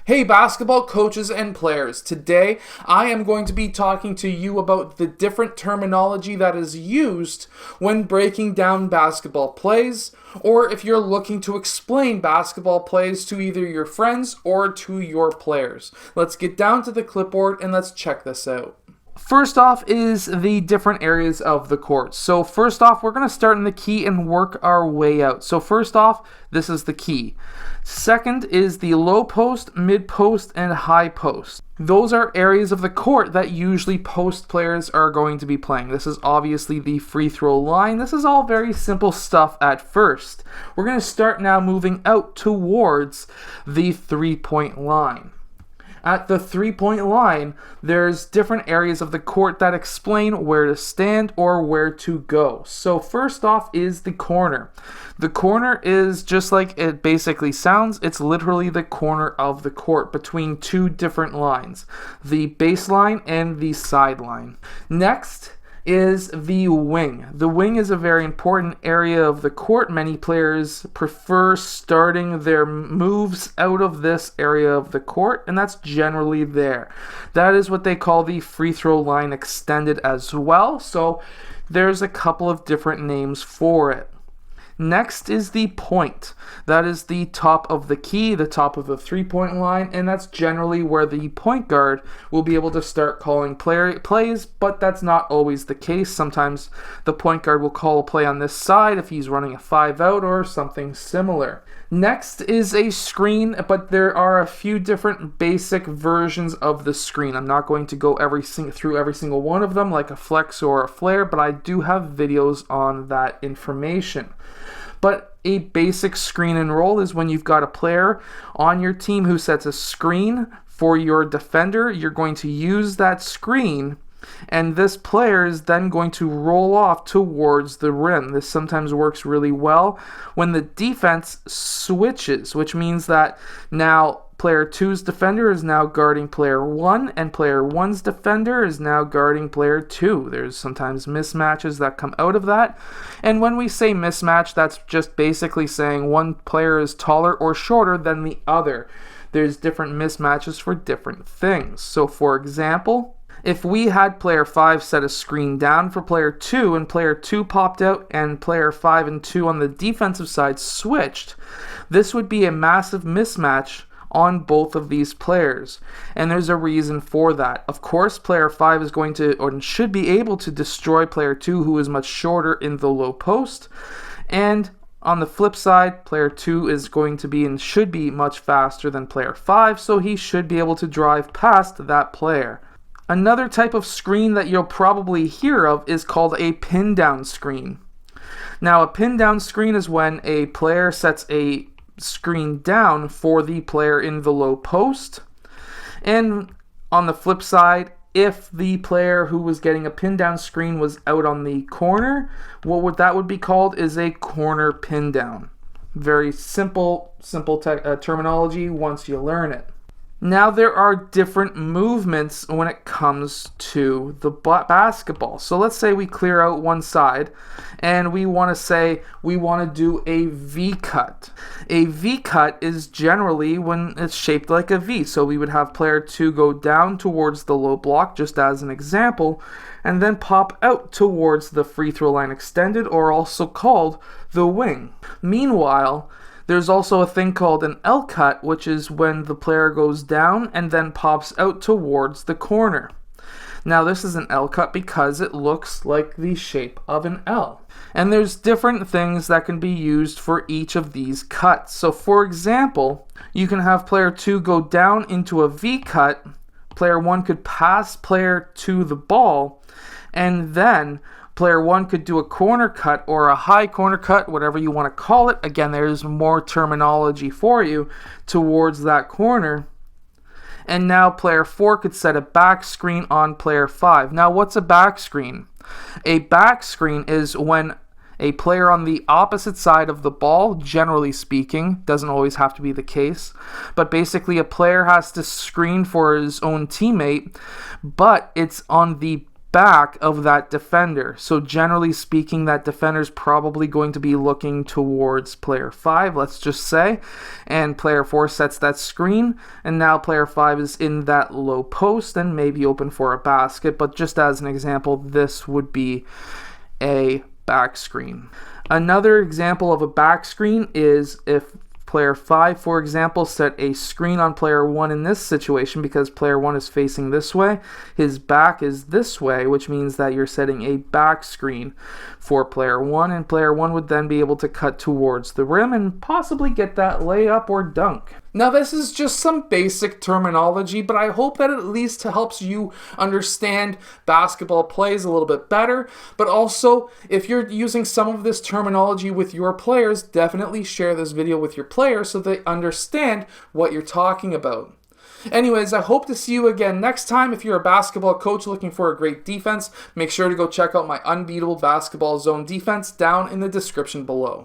Hey basketball coaches and players, today I am going to be talking to you about the different terminology that is used when breaking down basketball plays, or if you're looking to explain basketball plays to either your friends or to your players. Let's get down to the clipboard and let's check this out. First off is the different areas of the court. So first off, we're going to start in the key and work our way out. So first off, this is the key. Second is the low post, mid post, and high post. Those are areas of the court that usually post players are going to be playing. This is obviously the free throw line. This is all very simple stuff at first. We're going to start now moving out towards the 3-point line. At the 3-point line, there's different areas of the court that explain where to stand or where to go. So first off is the corner. The corner is just like it basically sounds. It's literally the corner of the court between two different lines, the baseline and the sideline. Next is the wing. The wing is a very important area of the court. Many players prefer starting their moves out of this area of the court, and that's generally there. That is what they call the free throw line extended as well, so there's a couple of different names for it. Next is the point. That is the top of the key, the top of the 3-point line, and that's generally where the point guard will be able to start calling plays, but that's not always the case. Sometimes the point guard will call a play on this side if he's running a 5-out or something similar. Next is a screen, but there are a few different basic versions of the screen. I'm not going to go through every single one of them like a flex or a flare, but I do have videos on that information. But a basic screen and roll is when you've got a player on your team who sets a screen for your defender. You're going to use that screen, and this player is then going to roll off towards the rim. This sometimes works really well when the defense switches, which means that now player 2's defender is now guarding player 1, and player 1's defender is now guarding player 2. There's sometimes mismatches that come out of that. And when we say mismatch, that's just basically saying one player is taller or shorter than the other. There's different mismatches for different things. So for example, if we had player 5 set a screen down for player 2 and player 2 popped out and player 5 and 2 on the defensive side switched, this would be a massive mismatch on both of these players, and there's a reason for that. Of course, player 5 is going to or should be able to destroy player 2, who is much shorter in the low post, and on the flip side, player 2 is going to be and should be much faster than player 5, so he should be able to drive past that player. Another type of screen that you'll probably hear of is called a pin down screen. Now, a pin down screen is when a player sets a screen down for the player in the low post, and on the flip side, if the player who was getting a pin down screen was out on the corner, that would be called is a corner pin down. Very simple terminology once you learn it. Now there are different movements when it comes to the basketball. So let's say we clear out one side and we want to do a V cut. A V cut is generally when it's shaped like a V. So we would have player 2 go down towards the low block, just as an example, and then pop out towards the free throw line extended, or also called the wing. Meanwhile, there's also a thing called an L cut, which is when the player goes down and then pops out towards the corner. Now this is an L cut because it looks like the shape of an L. And there's different things that can be used for each of these cuts. So for example, you can have player 2 go down into a V cut. Player 1 could pass player 2 the ball, and then player 1 could do a corner cut or a high corner cut, whatever you want to call it. Again, there's more terminology for you towards that corner. And now player 4 could set a back screen on player 5. Now, what's a back screen? A back screen is when a player on the opposite side of the ball, generally speaking, doesn't always have to be the case, but basically a player has to screen for his own teammate, but it's on the back of that defender. So generally speaking, that defender's probably going to be looking towards player 5, let's just say, and player 4 sets that screen, and now player 5 is in that low post and maybe open for a basket. But just as an example, this would be a back screen. Another example of a back screen is if player 5, for example, set a screen on player 1 in this situation. Because player 1 is facing this way, his back is this way, which means that you're setting a back screen for player 1, and player 1 would then be able to cut towards the rim and possibly get that layup or dunk. Now, this is just some basic terminology, but I hope that at least helps you understand basketball plays a little bit better. But also, if you're using some of this terminology with your players, definitely share this video with your players so they understand what you're talking about. Anyways, I hope to see you again next time. If you're a basketball coach looking for a great defense, make sure to go check out my Unbeatable Basketball Zone defense down in the description below.